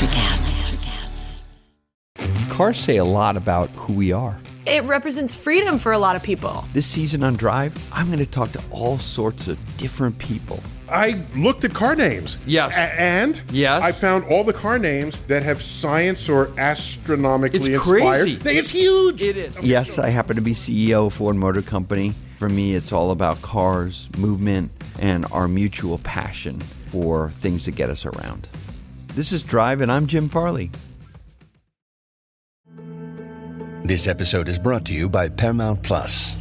Electrocast. Cars say a lot about who we are. It represents freedom for a lot of people. This season on Drive, I'm going to talk to all sorts of different people. I looked at car names. Yes. And yes. I found all the car names that have science or astronomically it's inspired. Crazy. It's huge. It is. Yes, I happen to be CEO of Ford Motor Company. For me, it's all about cars, movement, and our mutual passion for things that get us around. This is Drive, and I'm Jim Farley. This episode is brought to you by Paramount Plus.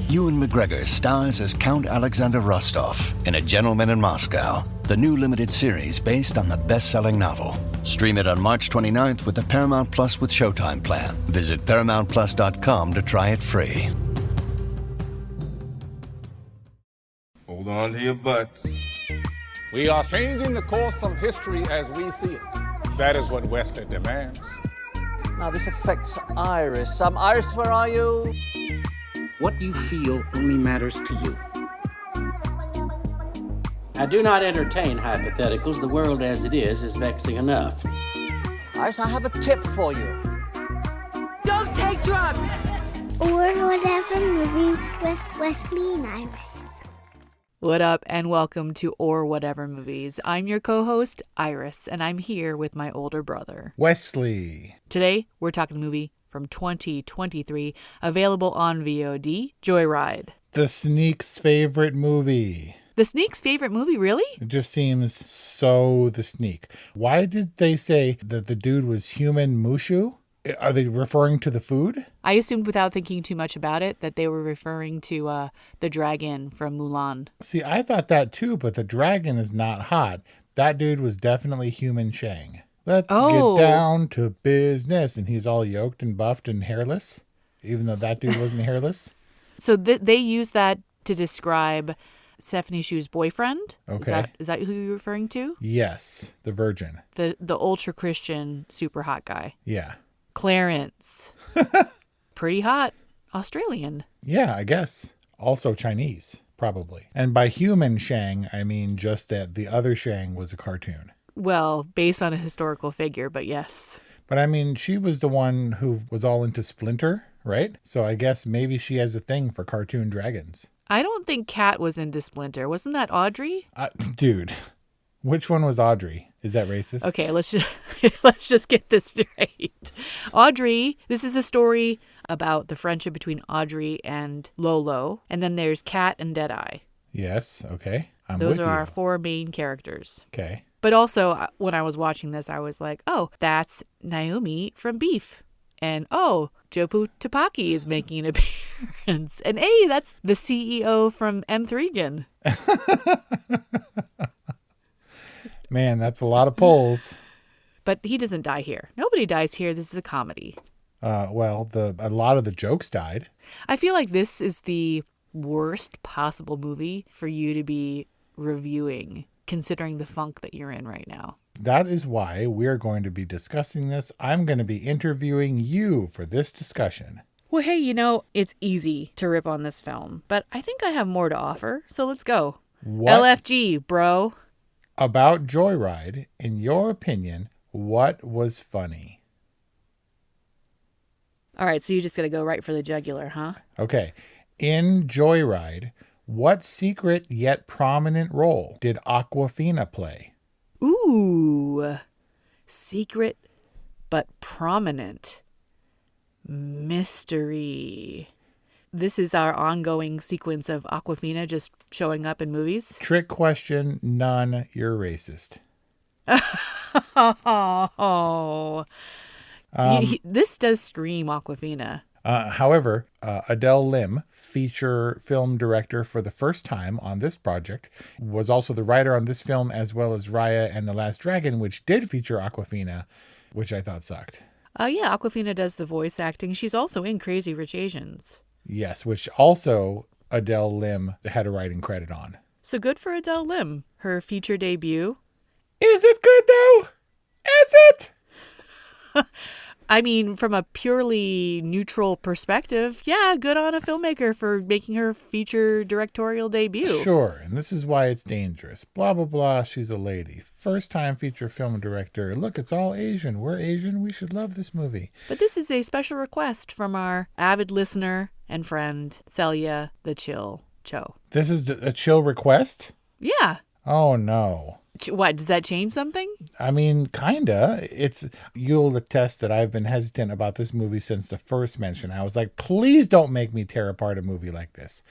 Ewan McGregor stars as Count Alexander Rostov in A Gentleman in Moscow, the new limited series based on the best-selling novel. Stream it on March 29th with the Paramount Plus with Showtime plan. Visit ParamountPlus.com to try it free. Hold on to your butts. We are changing the course of history as we see it. That is what Wesley demands. Now, this affects Iris. Iris, where are you? What you feel only matters to you. I do not entertain hypotheticals. The world as it is vexing enough. Iris, I have a tip for you. Don't take drugs! Or whatever movies with Wesley and Iris. What up, and welcome to Or Whatever Movies. I'm your co-host, Iris, and I'm here with my older brother, Wesley. Today, we're talking a movie from 2023, available on VOD, JOYRIDE. The Sneak's favorite movie. The Sneak's favorite movie, really? It just seems so The Sneak. Why did they say that the dude was human Mushu? Are they referring to the food? I assumed without thinking too much about it that they were referring to the dragon from Mulan. See, I thought that too, but the dragon is not hot. That dude was definitely human Shang. Let's get down to business. And he's all yoked and buffed and hairless, even though that dude wasn't hairless. So they use that to describe Stephanie Shu's boyfriend? Okay. Is that who you're referring to? Yes, the virgin. The ultra-Christian, super hot guy. Yeah. Clarence. Pretty hot Australian. Yeah, I guess. Also Chinese, probably. And by human Shang, I mean just that the other Shang was a cartoon. Well, based on a historical figure, but yes. But I mean, she was the one who was all into Splinter, right? So I guess maybe she has a thing for cartoon dragons. I don't think Kat was into Splinter. Wasn't that Audrey? Dude, which one was Audrey? Is that racist? Okay, let's just get this straight. Audrey, this is a story about the friendship between Audrey and Lolo. And then there's Kat and Deadeye. Yes, okay. Those are our four main characters. Okay. But also, when I was watching this, I was like, oh, that's Naomi from Beef. And, oh, Jopu Tupaki is making an appearance. And, hey, that's the CEO from M3gan. Man, that's a lot of polls. But he doesn't die here. Nobody dies here. This is a comedy. Well, a lot of the jokes died. I feel like this is the worst possible movie for you to be reviewing, considering the funk that you're in right now. That is why we're going to be discussing this. I'm going to be interviewing you for this discussion. Well, hey, it's easy to rip on this film, but I think I have more to offer, so let's go. What? LFG, bro. About JOYRIDE, in your opinion, what was funny? All right, so you're just going to go right for the jugular, huh? Okay. In JOYRIDE, what secret yet prominent role did Awkwafina play? Ooh, secret but prominent. Mystery. This is our ongoing sequence of Awkwafina just showing up in movies. Trick question, none. You're racist. Oh. This does scream Awkwafina. However, Adele Lim, feature film director for the first time on this project, was also the writer on this film, as well as Raya and the Last Dragon, which did feature Awkwafina, which I thought sucked. Yeah, Awkwafina does the voice acting. She's also in Crazy Rich Asians. Yes, which also Adele Lim had a writing credit on. So good for Adele Lim. Her feature debut. Is it good, though? Is it? I mean, from a purely neutral perspective, yeah, good on a filmmaker for making her feature directorial debut. Sure, and this is why it's dangerous. Blah, blah, blah, she's a lady. First-time feature film director. Look, it's all Asian. We're Asian. We should love this movie. But this is a special request from our avid listener and friend, Celia the Chill Cho. This is a chill request? Yeah. Oh, no. What, does that change something? I mean, kinda. You'll attest that I've been hesitant about this movie since the first mention. I was like, please don't make me tear apart a movie like this.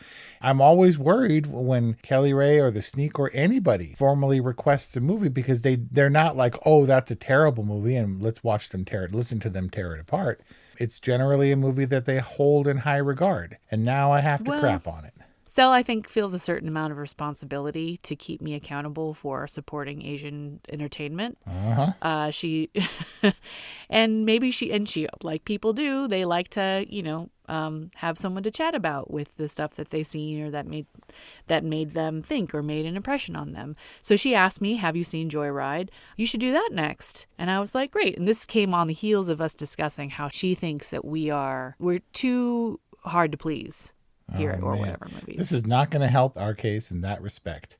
I'm always worried when Kelly Ray or The Sneak or anybody formally requests a movie because they're not like, oh, that's a terrible movie and let's watch them listen to them tear it apart. It's generally a movie that they hold in high regard. And now I have to crap on it. Cell, I think, feels a certain amount of responsibility to keep me accountable for supporting Asian entertainment. She, and maybe she, like people do, they like to, have someone to chat about with the stuff that they've seen or that made them think or made an impression on them. So she asked me, have you seen JOYRIDE? You should do that next. And I was like, great. And this came on the heels of us discussing how she thinks that we're too hard to please here at Whatever Movies. This is not going to help our case in that respect.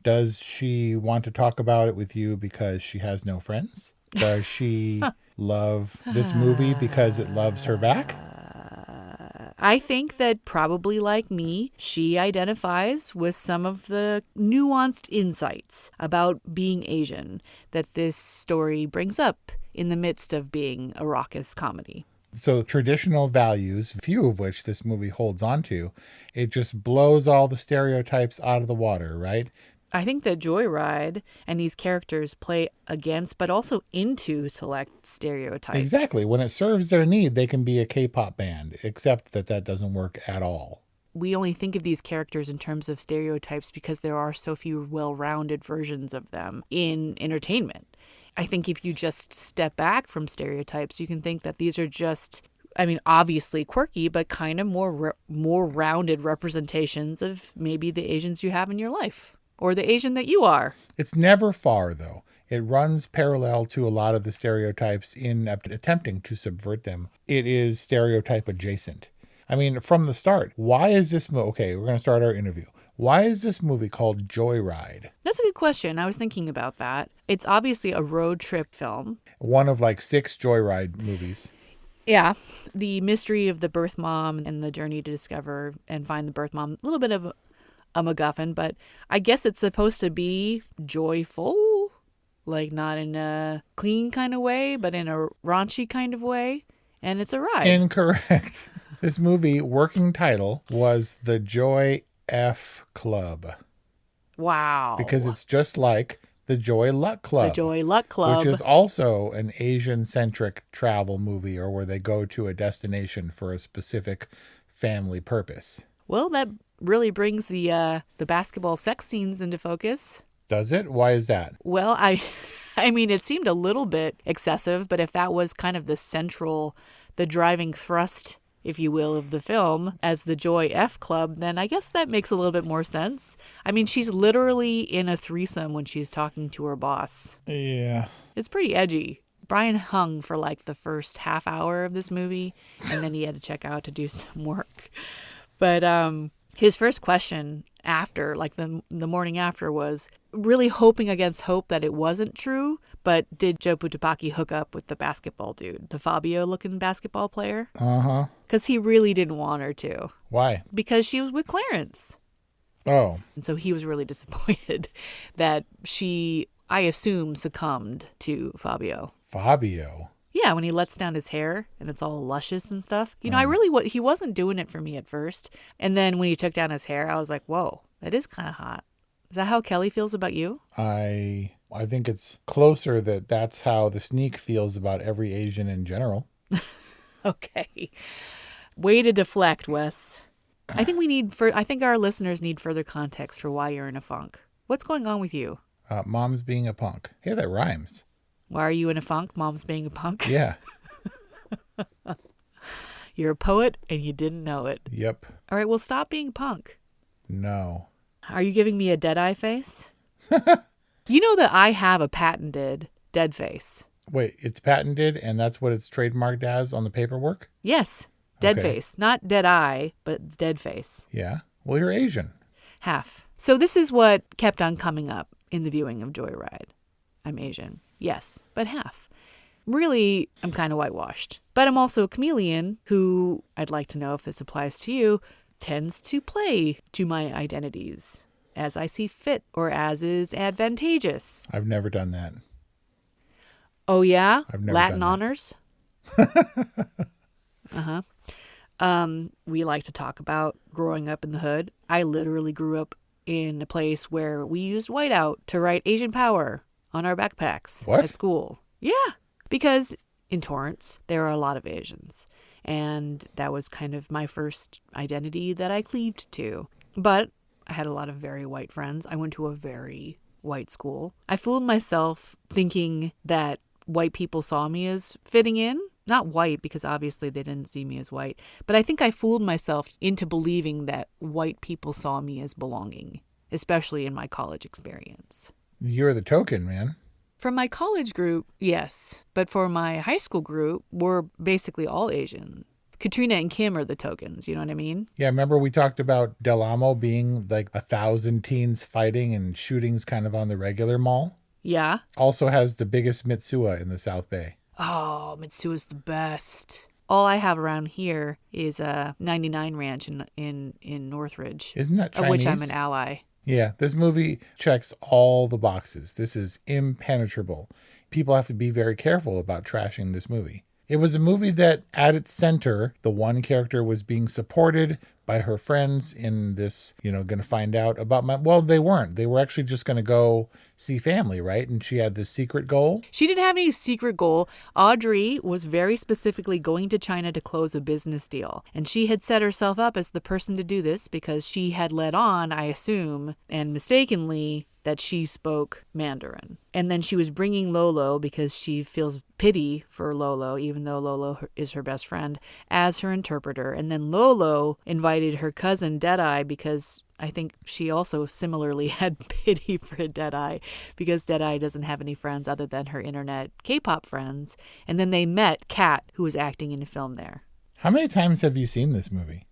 Does she want to talk about it with you because she has no friends? Does she love this movie because it loves her back? I think that probably like me, she identifies with some of the nuanced insights about being Asian that this story brings up in the midst of being a raucous comedy. So traditional values, few of which this movie holds on to, it just blows all the stereotypes out of the water, right? I think that JOYRIDE and these characters play against but also into select stereotypes. Exactly. When it serves their need, they can be a K-pop band, except that doesn't work at all. We only think of these characters in terms of stereotypes because there are so few well-rounded versions of them in entertainment. I think if you just step back from stereotypes, you can think that these are just, obviously quirky, but kind of more rounded representations of maybe the Asians you have in your life or the Asian that you are. It's never far, though. It runs parallel to a lot of the stereotypes in attempting to subvert them. It is stereotype adjacent. From the start, why is this movie? Okay, we're going to start our interview. Why is this movie called JOYRIDE? That's a good question. I was thinking about that. It's obviously a road trip film. One of 6 JOYRIDE movies. Yeah. The mystery of the birth mom and the journey to discover and find the birth mom. A little bit of a MacGuffin, but I guess it's supposed to be joyful. Not in a clean kind of way, but in a raunchy kind of way. And it's a ride. Incorrect. This movie, working title, was The Joy F Club. Wow. Because it's just like the Joy Luck Club. The Joy Luck Club. Which is also an Asian-centric travel movie or where they go to a destination for a specific family purpose. Well, that really brings the basketball sex scenes into focus. Does it? Why is that? Well, it seemed a little bit excessive, but if that was kind of the driving thrust, if you will, of the film as the Joy F Club, then I guess that makes a little bit more sense. She's literally in a threesome when she's talking to her boss. Yeah. It's pretty edgy. Brian hung for the first half hour of this movie, and then he had to check out to do some work. But his first question after, the morning after, was really hoping against hope that it wasn't true, but did Joe Putapaki hook up with the basketball dude, the Fabio-looking basketball player? Uh-huh. Because he really didn't want her to. Why? Because she was with Clarence. Oh. And so he was really disappointed that she, I assume, succumbed to Fabio. Fabio? Yeah, when he lets down his hair and it's all luscious and stuff. He wasn't doing it for me at first. And then when he took down his hair, I was like, whoa, that is kind of hot. Is that how Kelly feels about you? I think it's closer that that's how The Sneak feels about every Asian in general. Okay. Way to deflect, Wes. I think our listeners need further context for why you're in a funk. What's going on with you? Mom's being a punk. Hey, that rhymes. Why are you in a funk? Mom's being a punk? Yeah. You're a poet and you didn't know it. Yep. All right, well, stop being punk. No. Are you giving me a dead eye face? You know that I have a patented dead face. Wait, it's patented and that's what it's trademarked as on the paperwork? Yes. Dead Okay. face. Not dead eye, but dead face. Yeah. Well, you're Asian. Half. So this is what kept on coming up in the viewing of Joyride. I'm Asian. Yes, but half. Really, I'm kind of whitewashed. But I'm also a chameleon who, I'd like to know if this applies to you, tends to play to my identities as I see fit or as is advantageous. I've never done that. Oh, yeah? I've never Latin done that. honors? Uh-huh. We like to talk about growing up in the hood. I literally grew up in a place where we used whiteout to write Asian Power on our backpacks What? at school. Yeah, because in Torrance, there are a lot of Asians. And that was kind of my first identity that I cleaved to. But I had a lot of very white friends. I went to a very white school. I fooled myself thinking that white people saw me as fitting in. Not white, because obviously they didn't see me as white. But I think I fooled myself into believing that white people saw me as belonging, especially in my college experience. You're the token, man. For my college group, yes. But for my high school group, we're basically all Asian. Katrina and Kim are the tokens, you know what I mean? Yeah, remember we talked about Del Amo being like 1,000 teens fighting and shootings kind of on the regular mall? Yeah. Also has the biggest Mitsuwa in the South Bay. Oh, Mitsua's the best. All I have around here is a 99 Ranch in Northridge. Isn't that Chinese? Of which I'm an ally. Yeah, this movie checks all the boxes. This is impenetrable. People have to be very careful about trashing this movie. It was a movie that, at its center, the one character was being supported by her friends in this, going to find out about well, they weren't. They were actually just going to go see family, right? And she had this secret goal. She didn't have any secret goal. Audrey was very specifically going to China to close a business deal. And she had set herself up as the person to do this because she had let on, I assume, and mistakenly, that she spoke Mandarin. And then she was bringing Lolo, because she feels pity for Lolo, even though Lolo is her best friend, as her interpreter. And then Lolo invited her cousin Deadeye, because I think she also similarly had pity for Deadeye, because Deadeye doesn't have any friends other than her internet K-pop friends. And then they met Kat, who was acting in a film there. How many times have you seen this movie?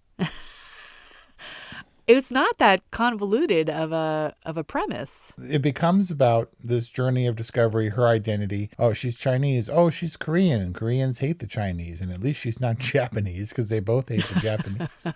It's not that convoluted of a premise. It becomes about this journey of discovery, her identity. Oh, she's Chinese. Oh, she's Korean, and Koreans hate the Chinese. And at least she's not Japanese, because they both hate the Japanese.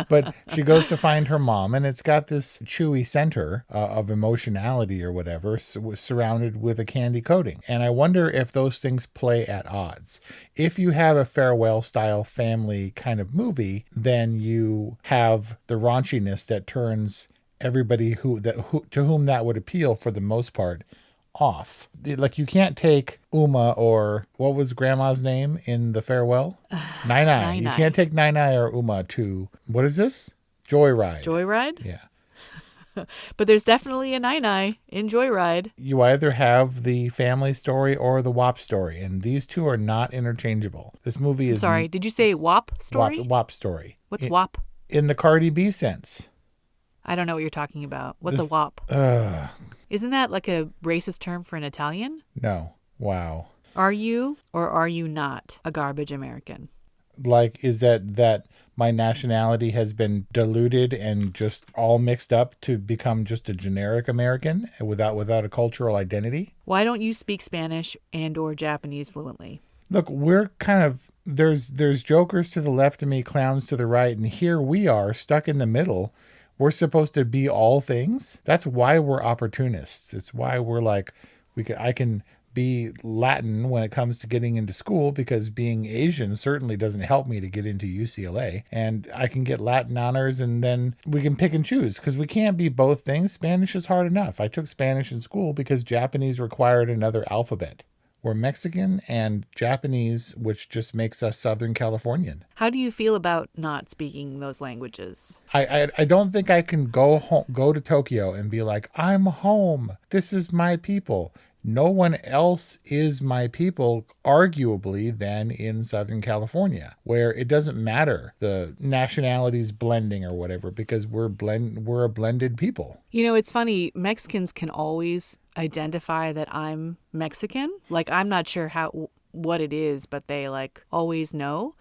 But she goes to find her mom, and it's got this chewy center of emotionality or whatever, surrounded with a candy coating. And I wonder if those things play at odds. If you have a farewell-style family kind of movie, then you have the raunchiness that turns everybody to whom that would appeal for the most part off. Like, you can't take Uma, or what was Grandma's name in the farewell? Nai. You can't take Nai or Uma to, what is this? Joyride. Joyride? Yeah. But there's definitely a Nai in Joyride. You either have the family story or the WAP story, and these two are not interchangeable. This movie is... Sorry, did you say WAP story? WAP story. What's WAP? In the Cardi B sense. I don't know what you're talking about. What's a WAP? Isn't that like a racist term for an Italian? No. Wow. Are you or are you not a garbage American? Like, is that my nationality has been diluted and just all mixed up to become just a generic American without a cultural identity? Why don't you speak Spanish and or Japanese fluently? Look, we're kind of, there's jokers to the left of me, clowns to the right, and here we are stuck in the middle. We're supposed to be all things. That's why we're opportunists. It's why we're like, I can be Latin when it comes to getting into school, because being Asian certainly doesn't help me to get into UCLA. And I can get Latin honors, and then we can pick and choose, because we can't be both things. Spanish is hard enough. I took Spanish in school because Japanese required another alphabet. We're Mexican and Japanese, which just makes us Southern Californian. How do you feel about not speaking those languages? I don't think I can go to Tokyo and be like, I'm home. This is my people. no one else is my people, arguably, than in Southern California, where it doesn't matter the nationalities blending or whatever, because we're a blended people. You know, it's funny. Mexicans can always identify that I'm Mexican. Like, I'm not sure what it is, but they like always know.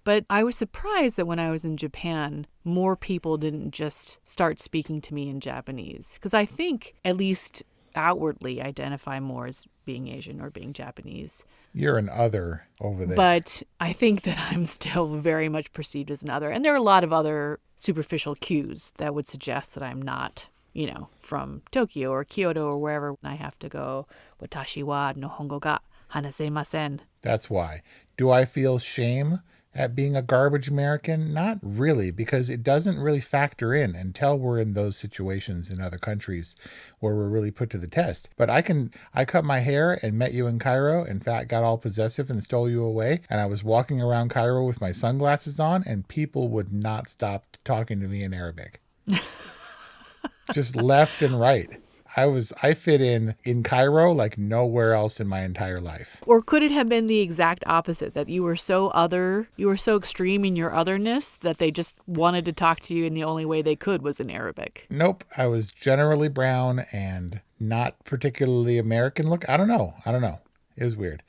But I was surprised that when I was in Japan, more people didn't just start speaking to me in Japanese. Because I think, at least outwardly, identify more as being Asian or being Japanese. You're an other over there. But I think that I'm still very much perceived as an other. And there are a lot of other superficial cues that would suggest that I'm not, you know, from Tokyo or Kyoto or wherever I have to go. Watashi wa Nihongo ga hanasemasen. That's why. Do I feel shame at being a garbage American? Not really, because it doesn't really factor in until we're in those situations in other countries where we're really put to the test. But I cut my hair and met you in Cairo and got all possessive and stole you away. And I was walking around Cairo with my sunglasses on and people would not stop talking to me in Arabic. Just left and right. I fit in Cairo like nowhere else in my entire life. Or could it have been the exact opposite, that you were so other, you were so extreme in your otherness that they just wanted to talk to you and the only way they could was in Arabic? Nope. I was generally brown and not particularly American look. I don't know. It was weird.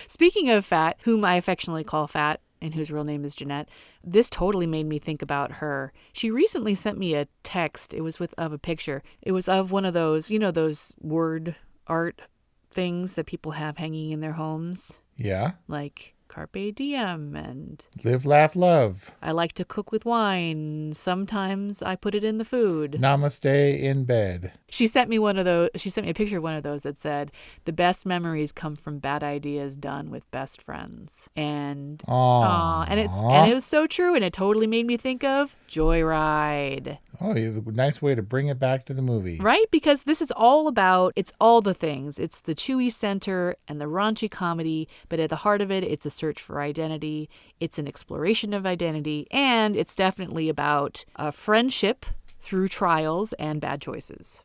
Speaking of Fat, whom I affectionately call Fat, and whose real name is Jeanette, this totally made me think about her. She recently sent me a text. It was of a picture. It was of one of those, you know, those word art things that people have hanging in their homes. Yeah. Like Carpe Diem and Live, Laugh, Love. I like to cook with wine. Sometimes I put it in the food. Namaste in bed. She sent me one of those. She sent me a picture of one of those that said, "The best memories come from bad ideas done with best friends." And and it was so true, and it totally made me think of Joyride. Oh, nice way to bring it back to the movie. Right? Because this is all about, it's all the things. It's the chewy center and the raunchy comedy, but at the heart of it, it's a search for identity. It's an exploration of identity, and it's definitely about a friendship through trials and bad choices.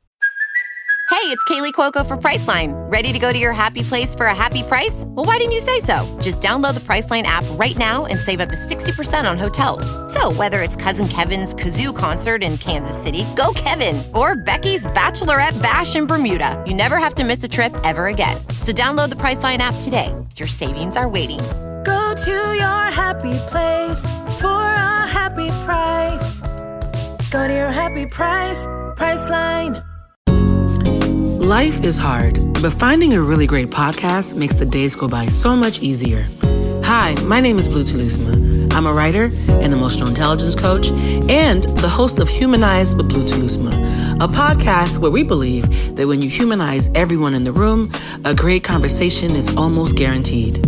Hey, it's Kaylee Cuoco for Priceline. Ready to go to your happy place for a happy price? Well, why didn't you say so? Just download the Priceline app right now and save up to 60% on hotels. So whether it's Cousin Kevin's Kazoo Concert in Kansas City, go Kevin, or Becky's Bachelorette Bash in Bermuda, you never have to miss a trip ever again. So download the Priceline app today. Your savings are waiting. Go to your happy place for a happy price. Go to your happy price, Priceline. Life is hard, but finding a really great podcast makes the days go by so much easier. Hi, my name is Blue Telusma. I'm a writer, an emotional intelligence coach, and the host of Humanize with Blue Telusma, a podcast where we believe that when you humanize everyone in the room, a great conversation is almost guaranteed.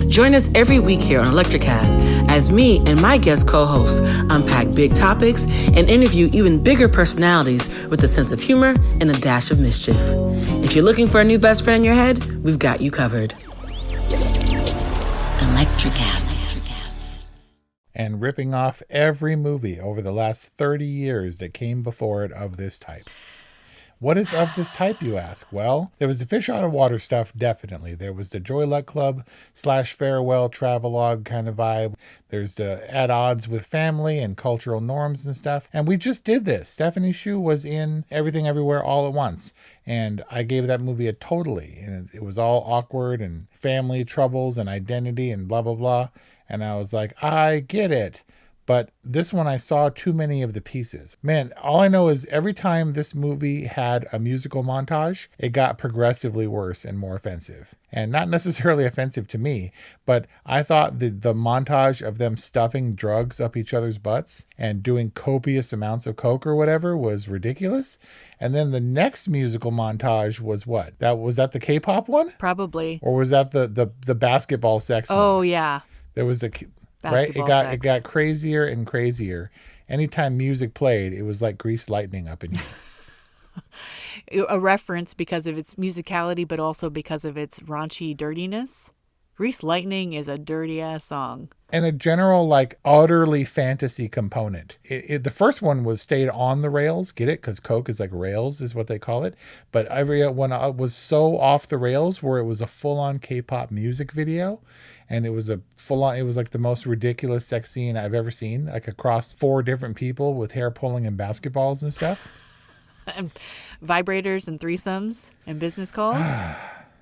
Join us every week here on Electricast as me and my guest co-hosts unpack big topics and interview even bigger personalities with a sense of humor and a dash of mischief. If you're looking for a new best friend in your head, we've got you covered. Electricast. And ripping off every movie over the last 30 years that came before it of this type. What is of this type, you ask? Well, there was the fish out of water stuff, definitely. There was the Joy Luck Club / farewell travelogue kind of vibe. There's the at odds with family and cultural norms and stuff. And we just did this. Stephanie Hsu was in Everything Everywhere All at Once. And I gave that movie a totally. And it was all awkward and family troubles and identity and blah, blah, blah. And I was like, I get it. But this one, I saw too many of the pieces. Man, all I know is every time this movie had a musical montage, it got progressively worse and more offensive. And not necessarily offensive to me, but I thought the montage of them stuffing drugs up each other's butts and doing copious amounts of coke or whatever was ridiculous. And then the next musical montage was what? Was that the K-pop one? Probably. Or was that the basketball sex one? Oh, yeah. There was the... Right? It got crazier and crazier. Anytime music played, it was like greased lightning up in here. A reference because of its musicality, but also because of its raunchy dirtiness. Grease Lightning is a dirty ass song. And a general, like, utterly fantasy component. The first one was stayed on the rails. Get it? Because Coke is like rails is what they call it. But every one was so off the rails where it was a full-on K-pop music video. And it was it was like the most ridiculous sex scene I've ever seen. Like across 4 different people with hair pulling and basketballs and stuff. And vibrators and threesomes and business calls.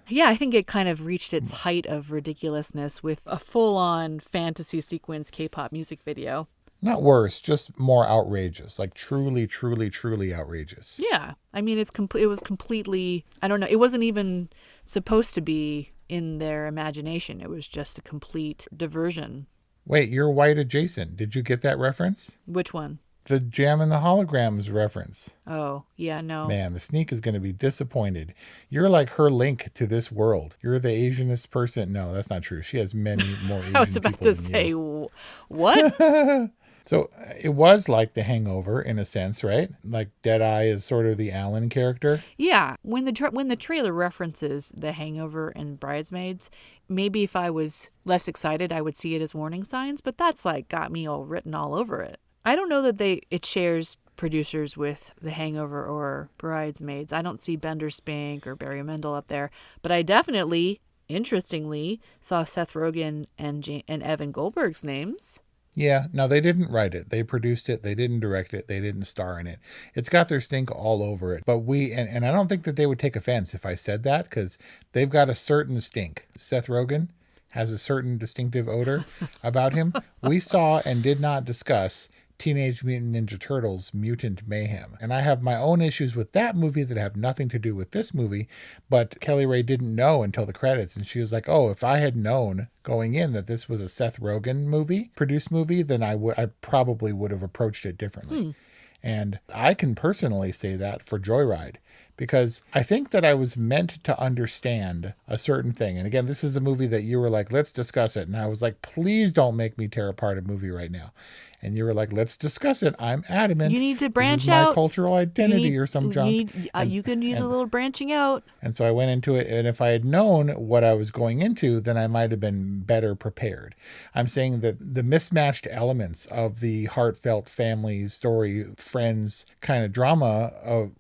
Yeah, I think it kind of reached its height of ridiculousness with a full-on fantasy sequence K-pop music video. Not worse, just more outrageous. Like truly, truly, truly outrageous. Yeah. I mean, it was completely, I don't know, it wasn't even supposed to be in their imagination. It was just a complete diversion. Wait, you're white adjacent. Did you get that reference? Which one? The Jam and the Holograms reference. Oh, yeah, no. Man, the sneak is going to be disappointed. You're like her link to this world. You're the Asianist person. No, that's not true. She has many more Asian people. I was about to say, what? So it was like The Hangover in a sense, right? Like Deadeye is sort of the Alan character. Yeah, when the trailer references The Hangover and Bridesmaids, maybe if I was less excited, I would see it as warning signs. But that's like got me all written all over it. I don't know that it shares producers with The Hangover or Bridesmaids. I don't see Bender Spank or Barry Mendel up there, but I definitely, interestingly, saw Seth Rogen and Evan Goldberg's names. Yeah, no, they didn't write it. They produced it. They didn't direct it. They didn't star in it. It's got their stink all over it. But and I don't think that they would take offense if I said that, because they've got a certain stink. Seth Rogen has a certain distinctive odor about him. We saw and did not discuss Teenage Mutant Ninja Turtles Mutant Mayhem. And I have my own issues with that movie that have nothing to do with this movie, but Kelly Ray didn't know until the credits, and she was like, oh, if I had known going in that this was a Seth Rogen produced movie, then I probably would have approached it differently. And I can personally say that for Joyride, because I think that I was meant to understand a certain thing. And again, this is a movie that you were like, let's discuss it. And I was like, please don't make me tear apart a movie right now. And you were like, let's discuss it. I'm adamant. You need to branch this is out. My cultural identity or some junk. You can use a little branching out. And so I went into it. And if I had known what I was going into, then I might have been better prepared. I'm saying that the mismatched elements of the heartfelt family story, friends kind of drama of,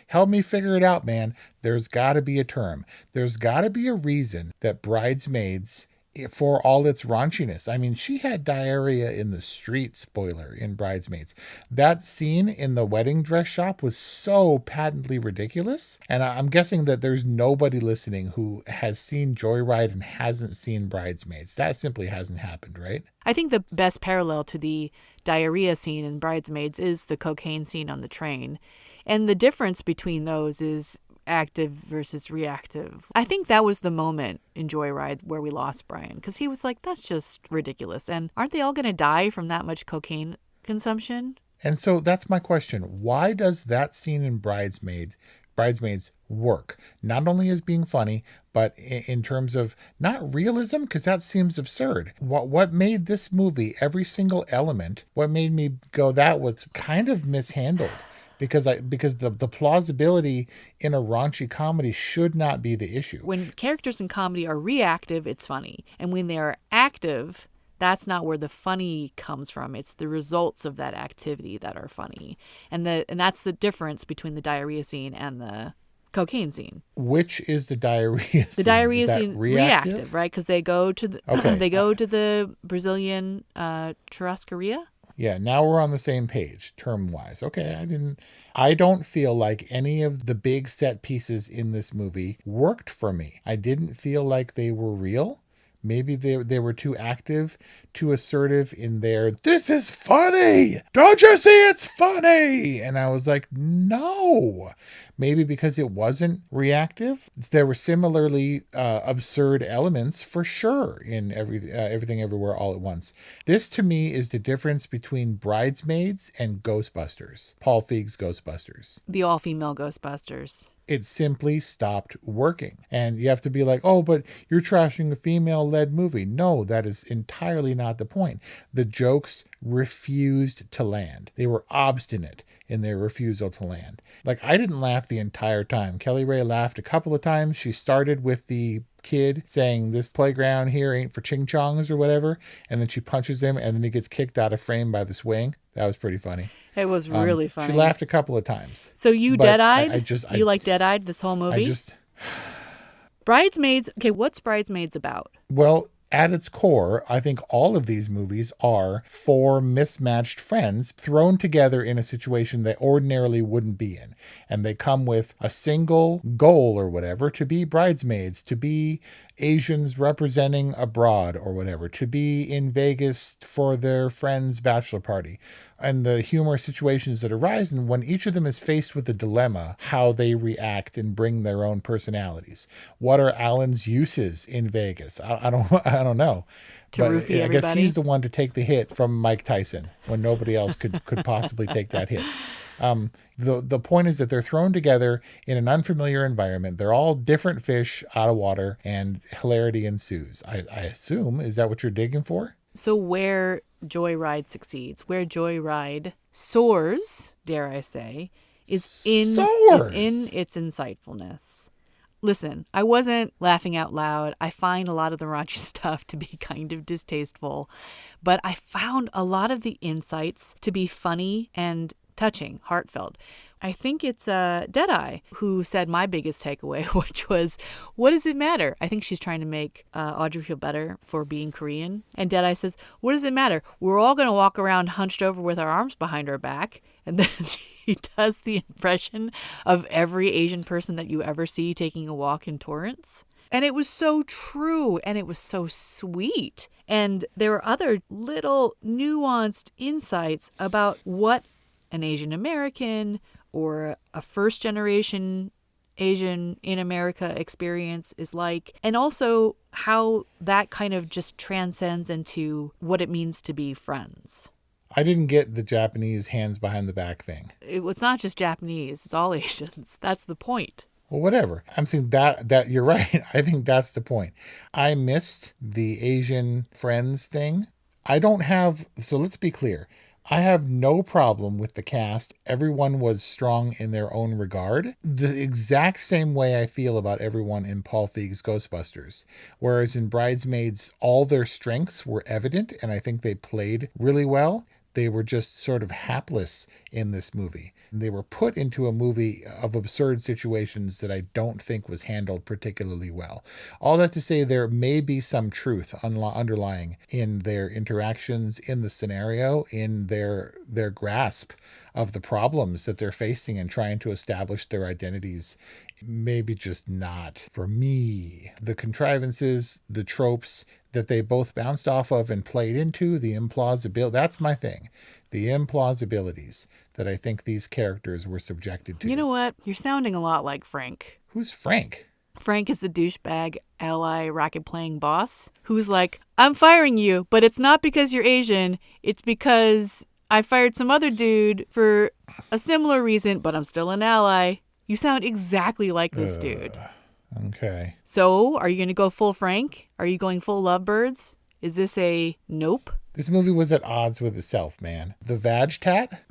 help me figure it out, man. There's got to be a term. There's got to be a reason that Bridesmaids, for all its raunchiness. I mean, she had diarrhea in the street, spoiler, in Bridesmaids. That scene in the wedding dress shop was so patently ridiculous. And I'm guessing that there's nobody listening who has seen Joyride and hasn't seen Bridesmaids. That simply hasn't happened, right? I think the best parallel to the diarrhea scene in Bridesmaids is the cocaine scene on the train. And the difference between those is active versus reactive. I think that was the moment in Joyride where we lost Brian, because he was like, that's just ridiculous. And aren't they all going to die from that much cocaine consumption? And so that's my question. Why does that scene in Bridesmaids work? Not only as being funny, but in terms of not realism, because that seems absurd. What made this movie, every single element, what made me go, that was kind of mishandled? Because the plausibility in a raunchy comedy should not be the issue. When characters in comedy are reactive, it's funny. And when they're active, that's not where the funny comes from. It's the results of that activity that are funny. And that's the difference between the diarrhea scene and the cocaine scene. Which is the diarrhea scene? The diarrhea scene reactive, right? Because they go to the Brazilian churrascaria. Yeah, now we're on the same page, term-wise. Okay, I don't feel like any of the big set pieces in this movie worked for me. I didn't feel like they were real. Maybe they were too active, too assertive in their, this is funny! Don't you see it's funny? And I was like, no. Maybe because it wasn't reactive. There were similarly absurd elements for sure in Everything Everywhere All at Once. This to me is the difference between Bridesmaids and Ghostbusters. Paul Feig's Ghostbusters. The all-female Ghostbusters. It simply stopped working. And you have to be like, oh, but you're trashing a female-led movie. No, that is entirely not the point. The jokes refused to land. They were obstinate in their refusal to land. Like, I didn't laugh the entire time. Kelly Ray laughed a couple of times. She started with the kid saying this playground here ain't for ching chongs or whatever, and then she punches him and then he gets kicked out of frame by the swing. That was pretty funny. It was really funny. She laughed a couple of times. So you But dead-eyed? I You like dead-eyed this whole movie? Bridesmaids. Okay, what's Bridesmaids about? Well, at its core, I think all of these movies are four mismatched friends thrown together in a situation they ordinarily wouldn't be in. And they come with a single goal or whatever, to be bridesmaids, to be Asians representing abroad or whatever, to be in Vegas for their friend's bachelor party. And the humorous situations that arise, and when each of them is faced with a dilemma, how they react and bring their own personalities. What are Alan's uses in Vegas? I don't know. To but roofie I guess everybody? he's the one to take the hit from Mike Tyson when nobody else could possibly take that hit. The point is that they're thrown together in an unfamiliar environment. They're all different fish out of water, and hilarity ensues. I assume, is that what you're digging for? So where Joyride succeeds, where Joyride soars, dare I say, is in its insightfulness. Listen, I wasn't laughing out loud. I find a lot of the raunchy stuff to be kind of distasteful, but I found a lot of the insights to be funny and touching, heartfelt. I think it's Deadeye who said my biggest takeaway, which was, what does it matter? I think she's trying to make Audrey feel better for being Korean. And Deadeye says, what does it matter? We're all going to walk around hunched over with our arms behind our back. And then she does the impression of every Asian person that you ever see taking a walk in Torrance. And it was so true, and it was so sweet. And there were other little nuanced insights about what an Asian American or a first generation Asian in America experience is like, and also how that kind of just transcends into what it means to be friends. I didn't get the Japanese hands behind the back thing. It's not just Japanese, it's all Asians. That's the point. Well, whatever. I'm saying that you're right. I think that's the point. I missed the Asian friends thing. So let's be clear. I have no problem with the cast. Everyone was strong in their own regard. The exact same way I feel about everyone in Paul Feig's Ghostbusters. Whereas in Bridesmaids, all their strengths were evident, and I think they played really well. They were just sort of hapless in this movie. They were put into a movie of absurd situations that I don't think was handled particularly well. All that to say, there may be some truth underlying in their interactions, in the scenario, in their grasp of the problems that they're facing and trying to establish their identities. Maybe just not for me. The contrivances, the tropes that they both bounced off of and played into, the implausibility, that's my thing. The implausibilities that I think these characters were subjected to. You know what? You're sounding a lot like Frank. Who's Frank? Frank is the douchebag ally racket-playing boss who's like, I'm firing you, but it's not because you're Asian. It's because I fired some other dude for a similar reason, but I'm still an ally. You sound exactly like this dude. Okay. So, are you going to go full Frank? Are you going full Lovebirds? Is this a nope? This movie was at odds with itself, man. The vag tat,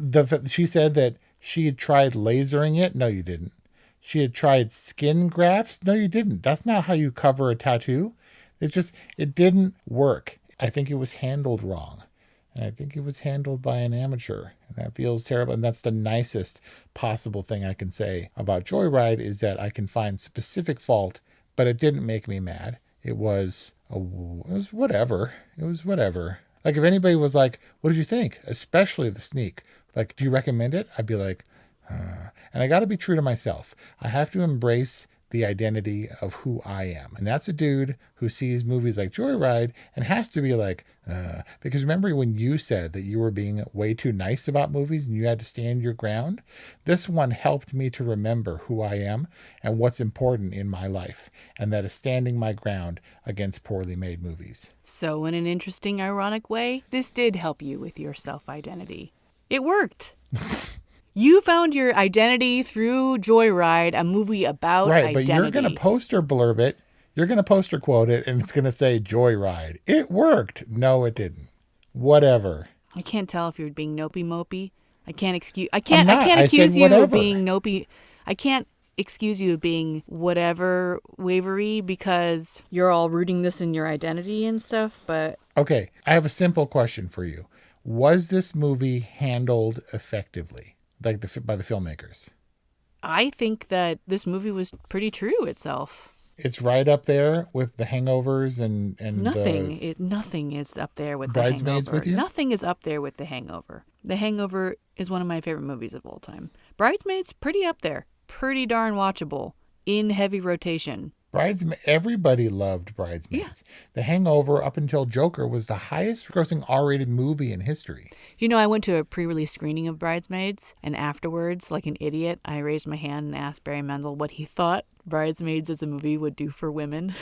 she said that she had tried lasering it. No, you didn't. She had tried skin grafts. No, you didn't. That's not how you cover a tattoo. It didn't work. I think it was handled wrong. And I think it was handled by an amateur. And that feels terrible. And that's the nicest possible thing I can say about Joyride, is that I can find specific fault, but it didn't make me mad. It was whatever. It was whatever. Like, if anybody was like, what did you think? Especially the sneak. Like, do you recommend it? I'd be like, And I got to be true to myself. I have to embrace the identity of who I am. And that's a dude who sees movies like Joyride and has to be like, because remember when you said that you were being way too nice about movies and you had to stand your ground? This one helped me to remember who I am and what's important in my life. And that is standing my ground against poorly made movies. So in an interesting, ironic way, this did help you with your self-identity. It worked. You found your identity through Joyride, a movie about identity. Right, but you're going to poster blurb it. You're going to poster quote it, and it's going to say Joyride. It worked. No, it didn't. Whatever. I can't tell if you're being nopey mopey. I can't accuse I you of being nopey. I can't excuse you of being whatever wavery because you're all rooting this in your identity and stuff, but... Okay, I have a simple question for you. Was this movie handled effectively, like by the filmmakers? I think that this movie was pretty true to itself. It's right up there with The Hangovers and Nothing is up there with Bridesmaids The Hangover. with you? Nothing is up there with The Hangover. The Hangover is one of my favorite movies of all time. Bridesmaids, pretty up there. Pretty darn watchable. In heavy rotation. Everybody loved Bridesmaids. Yeah. The Hangover, up until Joker, was the highest grossing R-rated movie in history. You know, I went to a pre-release screening of Bridesmaids, and afterwards, like an idiot, I raised my hand and asked Barry Mendel what he thought Bridesmaids as a movie would do for women.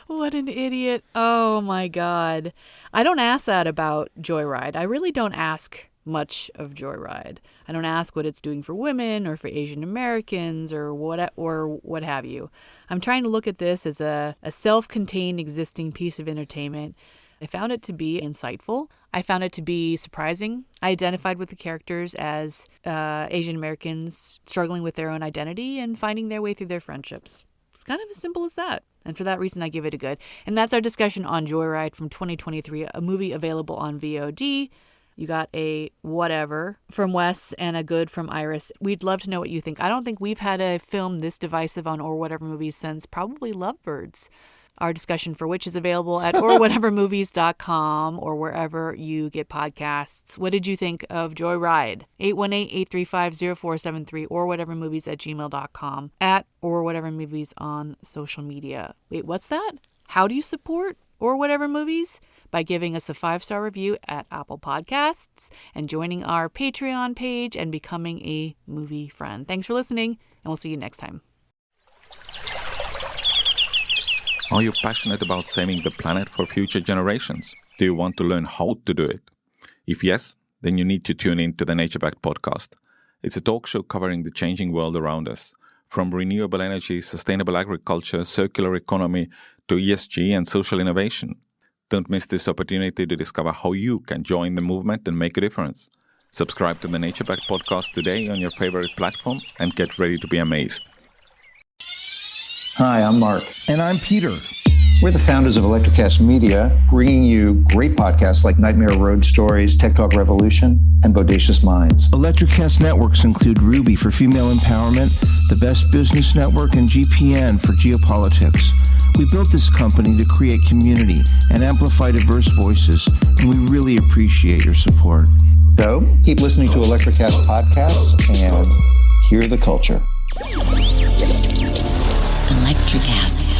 What an idiot. Oh my God. I don't ask that about Joyride. I really don't ask much of Joyride. I don't ask what it's doing for women or for Asian Americans or what have you. I'm trying to look at this as a self-contained existing piece of entertainment. I found it to be insightful. I found it to be surprising. I identified with the characters as Asian Americans struggling with their own identity and finding their way through their friendships. It's kind of as simple as that. And for that reason, I give it a good. And that's our discussion on Joyride from 2023, a movie available on VOD. You got a whatever from Wes and a good from Iris. We'd love to know what you think. I don't think we've had a film this divisive on Or Whatever Movies since probably Lovebirds. Our discussion for which is available at orwhatevermovies.com or wherever you get podcasts. What did you think of Joyride? 818-835-0473 or whatevermovies@gmail.com at Or Whatever Movies on social media. Wait, what's that? How do you support Or Whatever Movies? By giving us a 5-star review at Apple Podcasts and joining our Patreon page and becoming a movie friend. Thanks for listening, and we'll see you next time. Are you passionate about saving the planet for future generations? Do you want to learn how to do it? If yes, then you need to tune in to the Nature Backed podcast. It's a talk show covering the changing world around us, from renewable energy, sustainable agriculture, circular economy, to ESG and social innovation. Don't miss this opportunity to discover how you can join the movement and make a difference. Subscribe to the Nature Backed podcast today on your favorite platform and get ready to be amazed. Hi, I'm Mark. And I'm Peter. We're the founders of Electrocast Media, bringing you great podcasts like Nightmare Road Stories, Tech Talk Revolution, and Bodacious Minds. Electrocast networks include Ruby for female empowerment, the Best Business Network, and GPN for geopolitics. We built this company to create community and amplify diverse voices, and we really appreciate your support. So, keep listening to Electrocast podcasts and hear the culture. Electrocast.